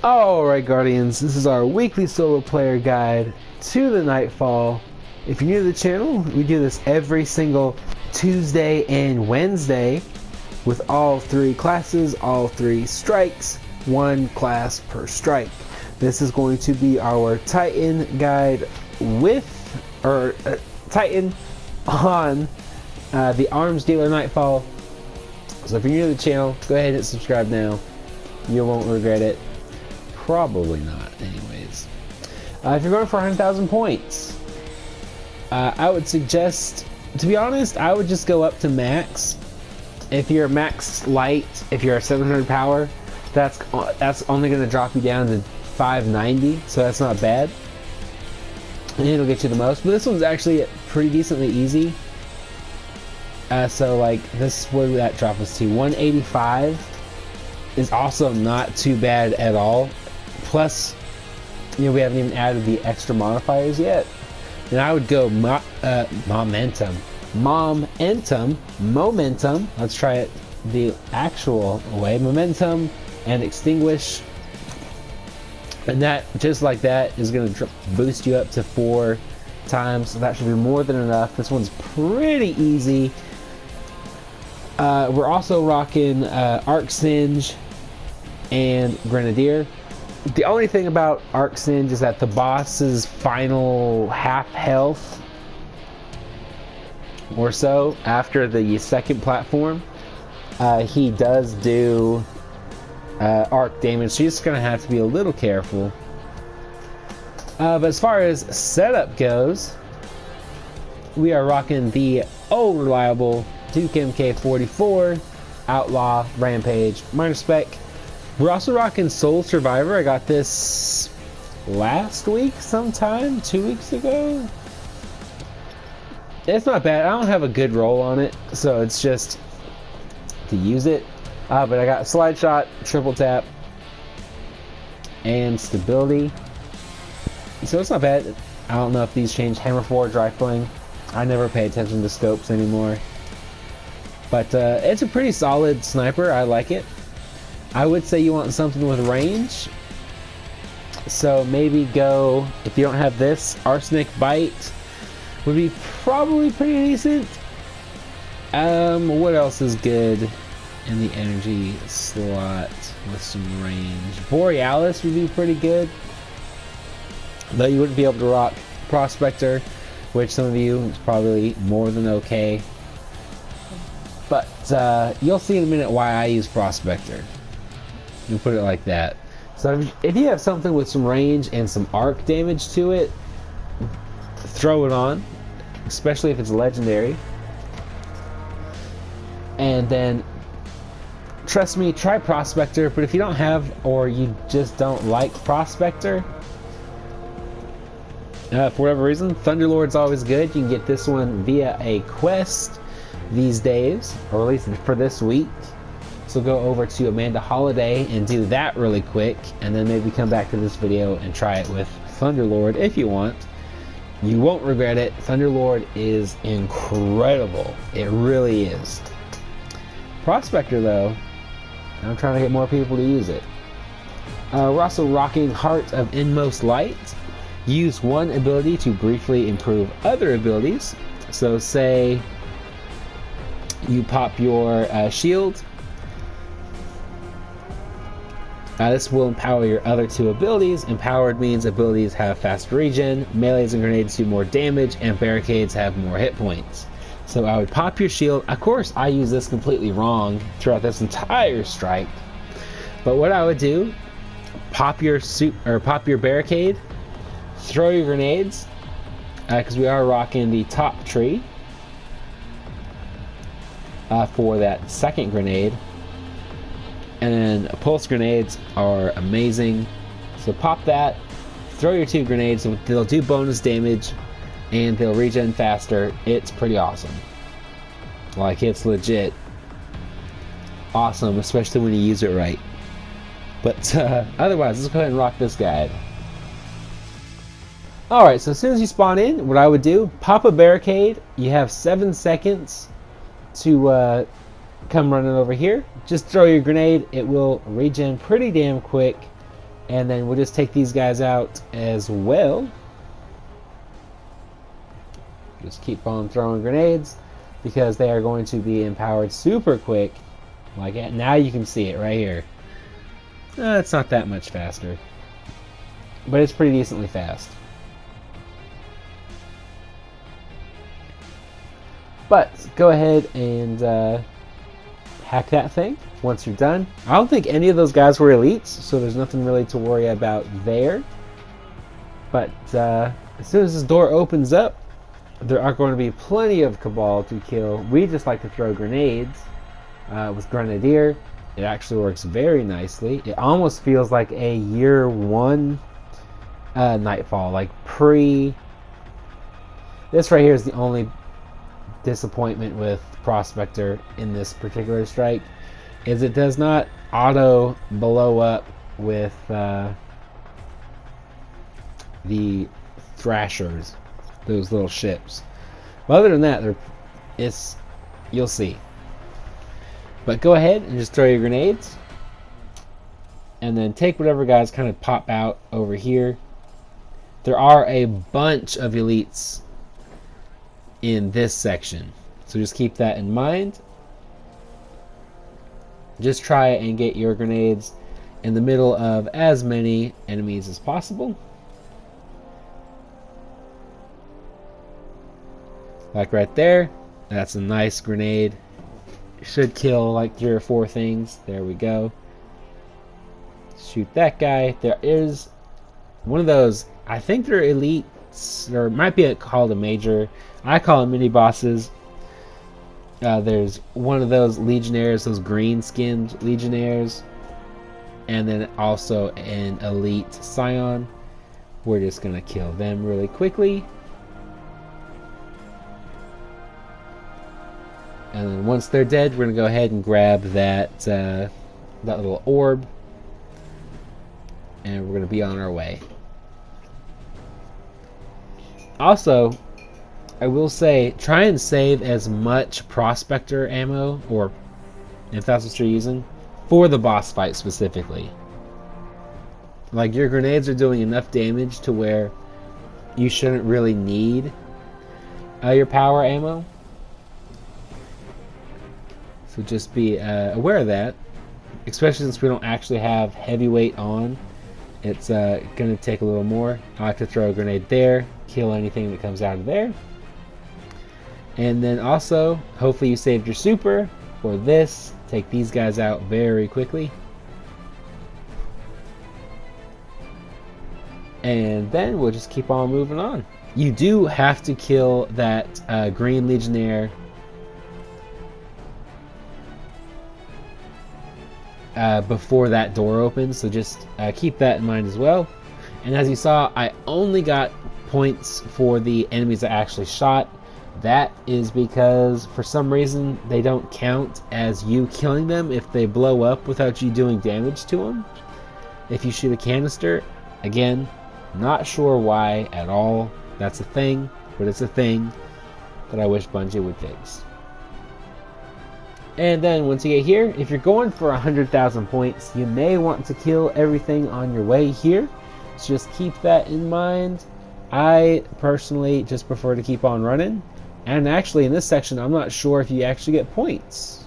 Alright Guardians, this is our weekly solo player guide to the Nightfall. If you're new to the channel, we do this every single Tuesday and Wednesday with all three classes, all three strikes, one class per strike. This is going to be our Titan guide Titan on the Arms Dealer Nightfall. So if you're new to the channel, go ahead and hit subscribe now. You won't regret it. Probably not, anyways. If you're going for 100,000 points, I would suggest, to be honest, I would just go up to max. If you're max light, if you're 700 power, that's only going to drop you down to 590, so that's not bad. And it'll get you the most. But this one's actually pretty decently easy. So like this, what did that drop us to? 185 is also not too bad at all. Plus, you know, we haven't even added the extra modifiers yet. And I would go momentum. Let's try it the actual way. Momentum and Extinguish. And that, just like that, is going to boost you up to 4 times. So that should be more than enough. This one's pretty easy. We're also rocking Singe and Grenadier. The only thing about Singe is that the boss's final half health or so after the second platform, he does do arc damage, so you're just gonna have to be a little careful. But as far as setup goes, we are rocking the old reliable Duke MK44 Outlaw Rampage minor spec. We're also rocking Soul Survivor. I got this last week sometime, 2 weeks ago. It's not bad. I don't have a good roll on it, so it's just to use it. But I got slide shot, triple tap, and stability. So it's not bad. I don't know if these change hammer forge rifling. I never pay attention to scopes anymore. But it's a pretty solid sniper. I like it. I would say you want something with range. So maybe go, if you don't have this, Arsenic Bite would be probably pretty decent. What else is good in the energy slot with some range? Borealis would be pretty good. Though you wouldn't be able to rock Prospector, which some of you is probably more than okay. But you'll see in a minute why I use Prospector. You put it like that. So if you have something with some range and some arc damage to it, throw it on, especially if it's legendary. And then, trust me, try Prospector. But if you don't have, or you just don't like Prospector, for whatever reason, Thunderlord's always good. You can get this one via a quest these days, or at least for this week. So go over to Amanda Holiday and do that really quick, and then maybe come back to this video and try it with Thunderlord if you want. You won't regret it. Thunderlord is incredible. It really is. Prospector, though, I'm trying to get more people to use it. We're also rocking Heart of Inmost Light. Use one ability to briefly improve other abilities. So say you pop your shield. This will empower your other 2 abilities. Empowered means abilities have faster regen, melees and grenades do more damage, and barricades have more hit points. So I would pop your shield. Of course, I use this completely wrong throughout this entire strike. But what I would do, pop your barricade, throw your grenades, because we are rocking the top tree for that second grenade. And then pulse grenades are amazing. So pop that, throw your 2 grenades, they'll do bonus damage, and they'll regen faster. It's pretty awesome. Like, it's legit awesome, especially when you use it right. But otherwise, let's go ahead and rock this guide. Alright, so as soon as you spawn in, what I would do, pop a barricade. You have 7 seconds to come running over here. Just throw your grenade. It will regen pretty damn quick, And then we'll just take these guys out as well. Just keep on throwing grenades because they are going to be empowered super quick. Like now you can see it right here. It's not that much faster, but it's pretty decently fast. But go ahead and hack that thing once you're done. I don't think any of those guys were elites, so there's nothing really to worry about there. But as soon as this door opens up, there are going to be plenty of Cabal to kill. We just like to throw grenades with Grenadier. It actually works very nicely. It almost feels like a year one Nightfall, like pre. This right here is the only disappointment with Prospector in this particular strike, is it does not auto blow up with the Thrashers, those little ships. But other than that, you'll see. But go ahead and just throw your grenades, and then take whatever guys kind of pop out over here. There are a bunch of elites in this section, so just keep that in mind. Just try and get your grenades in the middle of as many enemies as possible. Like right there, that's a nice grenade. Should kill like 3 or 4 things. There we go. Shoot that guy. There is one of those, I think they're elites, or it might be called a major. I call them mini bosses. There's one of those legionnaires, those green skinned legionnaires, and then also an elite scion. We're just gonna kill them really quickly. And then once they're dead, we're gonna go ahead and grab that that little orb, and we're gonna be on our way. Also, I will say, try and save as much Prospector ammo, or if that's what you're using, for the boss fight specifically. Like, your grenades are doing enough damage to where you shouldn't really need your power ammo. So just be aware of that, especially since we don't actually have heavyweight on. It's going to take a little more. I like to throw a grenade there, kill anything that comes out of there. And then also, hopefully you saved your super for this. Take these guys out very quickly. And then we'll just keep on moving on. You do have to kill that green legionnaire before that door opens, so just keep that in mind as well. And as you saw, I only got points for the enemies I actually shot. That is because for some reason they don't count as you killing them if they blow up without you doing damage to them. If you shoot a canister, again, not sure why at all. That's a thing, but it's a thing that I wish Bungie would fix. And then once you get here, if you're going for 100,000 points, you may want to kill everything on your way here. So just keep that in mind. I personally just prefer to keep on running. And actually in this section, I'm not sure if you actually get points.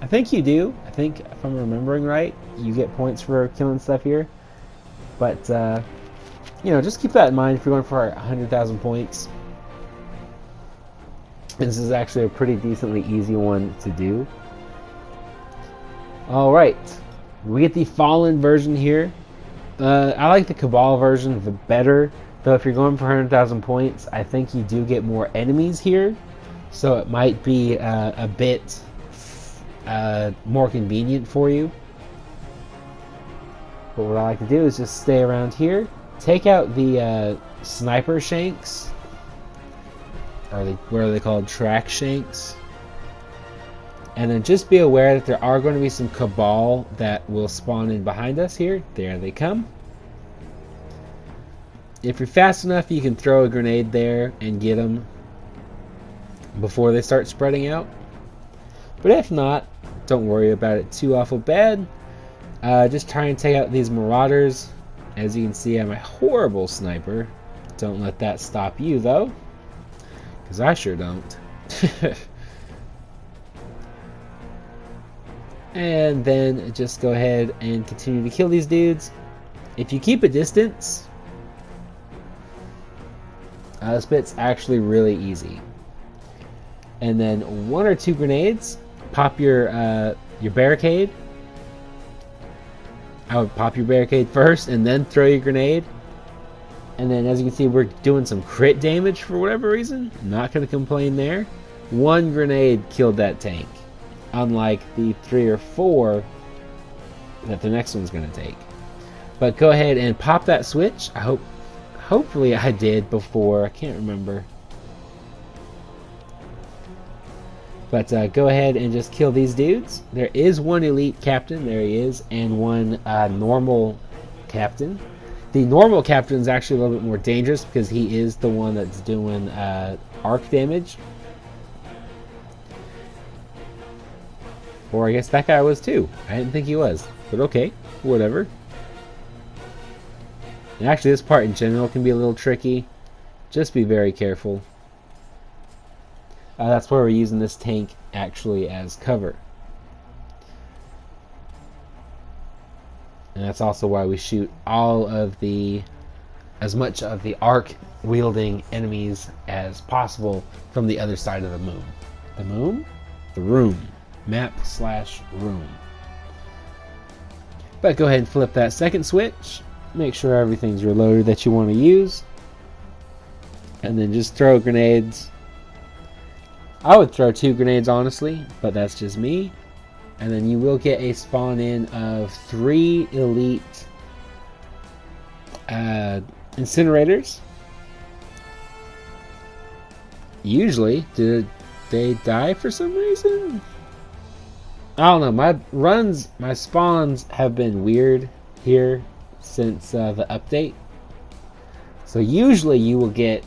I think you do. I think if I'm remembering right, you get points for killing stuff here. But, you know, just keep that in mind if you're going for 100,000 points. This is actually a pretty decently easy one to do. Alright, we get the Fallen version here. I like the Cabal version the better, though if you're going for 100,000 points, I think you do get more enemies here, so it might be a bit more convenient for you. But what I like to do is just stay around here, take out the sniper shanks. What are they called? Track shanks. And then just be aware that there are going to be some Cabal that will spawn in behind us here. There they come. If you're fast enough, you can throw a grenade there and get them before they start spreading out. But if not, don't worry about it too awful bad. Just try and take out these Marauders. As you can see, I'm a horrible sniper. Don't let that stop you, though. Because I sure don't. And then just go ahead and continue to kill these dudes. If you keep a distance, this bit's actually really easy. And then 1 or 2 grenades. Pop your barricade. I would pop your barricade first and then throw your grenade. And then as you can see, we're doing some crit damage for whatever reason. I'm not going to complain there. 1 grenade killed that tank. Unlike the 3 or 4 that the next one's going to take. But go ahead and pop that switch. Hopefully I did before. I can't remember. But go ahead and just kill these dudes. There is 1 elite captain. There he is. And 1 normal captain. The normal captain is actually a little bit more dangerous because he is the one that's doing arc damage. Or I guess that guy was too. I didn't think he was. But okay, whatever. And actually this part in general can be a little tricky. Just be very careful. That's why we're using this tank actually as cover. And that's also why we shoot as much of the arc wielding enemies as possible from the other side of the moon. The moon? The room. Map/room. But go ahead and flip that second switch. Make sure everything's reloaded that you want to use. And then just throw grenades. I would throw 2 grenades honestly, but that's just me. And then you will get a spawn in of 3 elite incinerators. Usually, do they die for some reason? I don't know. My spawns have been weird here since the update. So usually you will get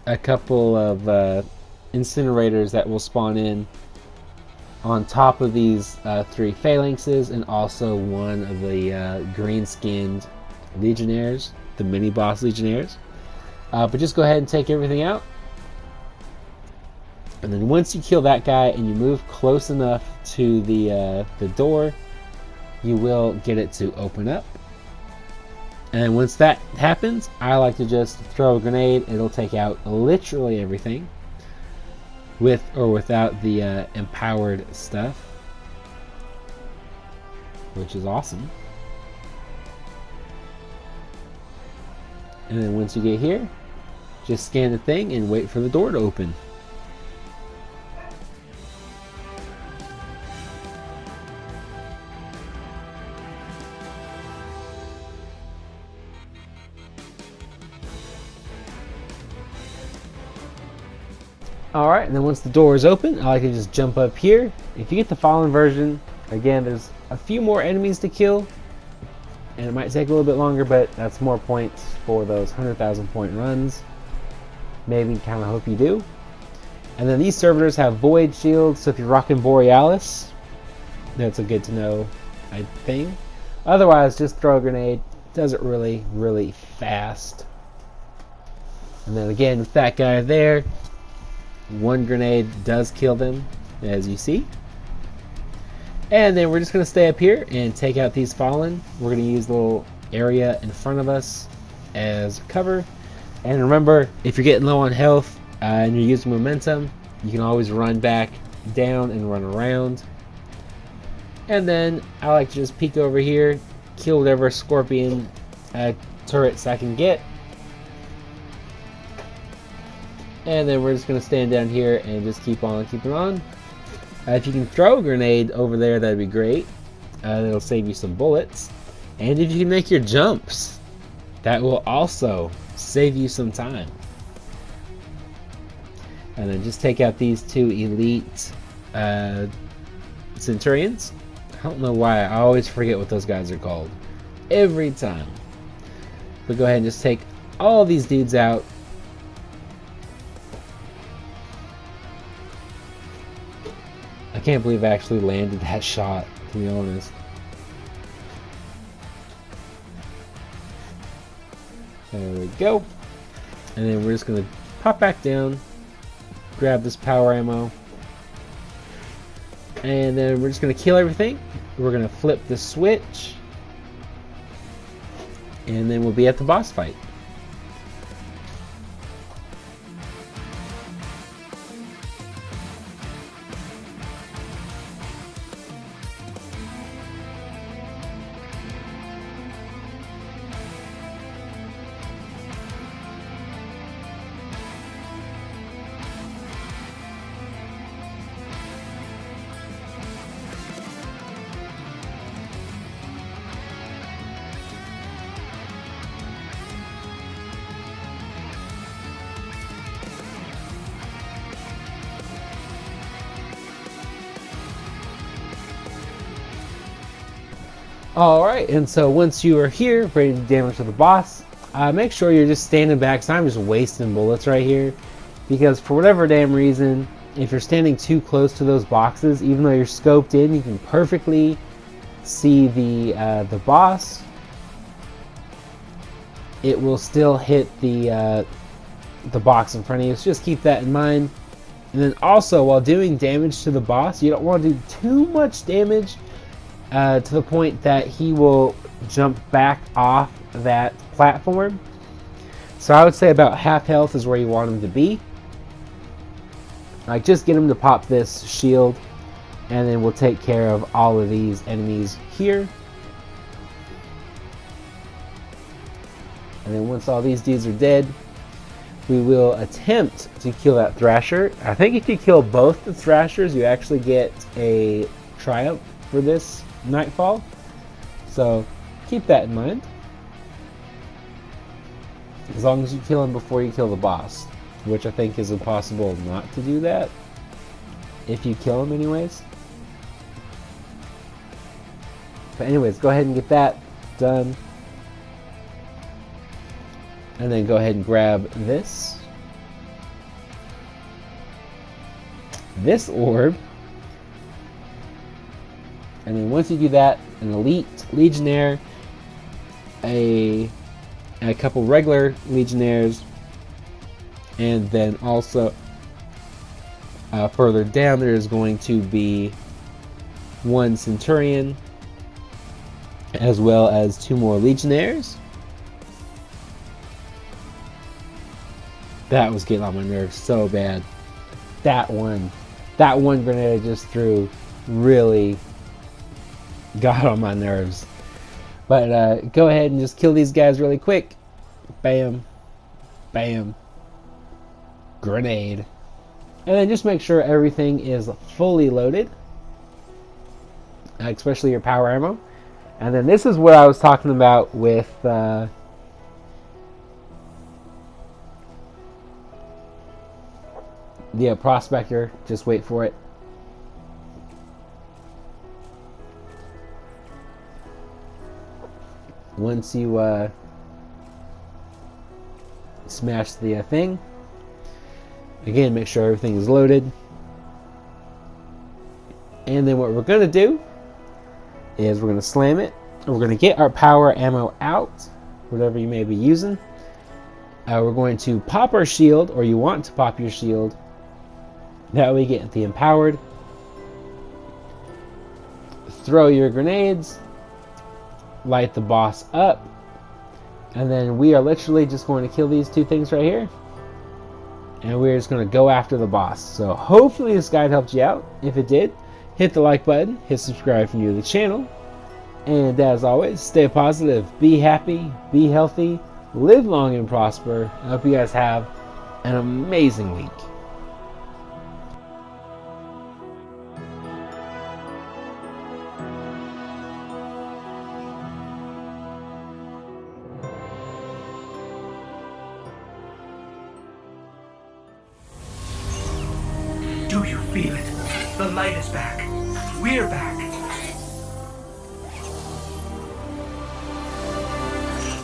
a couple of incinerators that will spawn in on top of these 3 phalanxes, and also 1 of the green-skinned legionnaires, the mini-boss legionnaires. But just go ahead and take everything out. And then once you kill that guy and you move close enough to the door, you will get it to open up. And once that happens, I like to just throw a grenade. It'll take out literally everything, with or without the empowered stuff, which is awesome. And then once you get here, just scan the thing and wait for the door to open. Alright, and then once the door is open, I like to just jump up here. If you get the Fallen version, again, there's a few more enemies to kill, and it might take a little bit longer, but that's more points for those 100,000 point runs. Maybe kind of hope you do. And then these servitors have void shields, so if you're rocking Borealis, that's a good to know thing. Otherwise, just throw a grenade. Does it really, really fast. And then again, with that guy there, 1 grenade does kill them, as you see. And then we're just going to stay up here and take out these Fallen. We're going to use the little area in front of us as cover. And remember, if you're getting low on health and you're using momentum, you can always run back down and run around. And then I like to just peek over here, kill whatever scorpion turrets I can get. And then we're just going to stand down here and just keep on keeping on. If you can throw a grenade over there, that'd be great. That'll save you some bullets. And if you can make your jumps, that will also save you some time. And then just take out these 2 elite Centurions. I don't know why, I always forget what those guys are called. Every time. But go ahead and just take all these dudes out. I can't believe I actually landed that shot, to be honest. There we go. And then we're just going to pop back down, grab this power ammo, and then we're just going to kill everything. We're going to flip the switch, and then we'll be at the boss fight. Alright, and so once you are here, ready to do damage to the boss, make sure you're just standing back, so I'm just wasting bullets right here, because for whatever damn reason, if you're standing too close to those boxes, even though you're scoped in, you can perfectly see the boss, it will still hit the box in front of you, so just keep that in mind. And then also, while doing damage to the boss, you don't want to do too much damage to the point that he will jump back off that platform. So I would say about half health is where you want him to be. Like, just get him to pop this shield, and then we'll take care of all of these enemies here. And then once all these dudes are dead, we will attempt to kill that Thrasher. I think if you kill both the Thrashers, you actually get a triumph for this Nightfall, so keep that in mind. As long as you kill him before you kill the boss, which I think is impossible not to do that if you kill him anyways. But anyways, go ahead and get that done, and then go ahead and grab this orb. And then once you do that, an elite legionnaire, a couple regular legionnaires, and then also further down there is going to be one centurion, as well as 2 more legionnaires. That was getting on my nerves so bad. That one grenade I just threw really got on my nerves. But go ahead and just kill these guys really quick. Bam, bam, grenade. And then just make sure everything is fully loaded, especially your power ammo. And then this is what I was talking about with the prospector. Just wait for it. Once you smash the thing, again, make sure everything is loaded. And then what we're going to do is we're going to slam it. We're going to get our power ammo out, whatever you may be using. We're going to pop our shield, or you want to pop your shield. That way you get the empowered. Throw your grenades. Light the boss up, and then we are literally just going to kill these 2 things right here, and we're just going to go after the boss. So hopefully this guide helped you out. If it did, hit the like button, hit subscribe if you're new to the channel, and as always, stay positive, be happy, be healthy, live long and prosper. I hope you guys have an amazing week. Do you feel it? The light is back. We're back.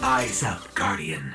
Eyes out, Guardian.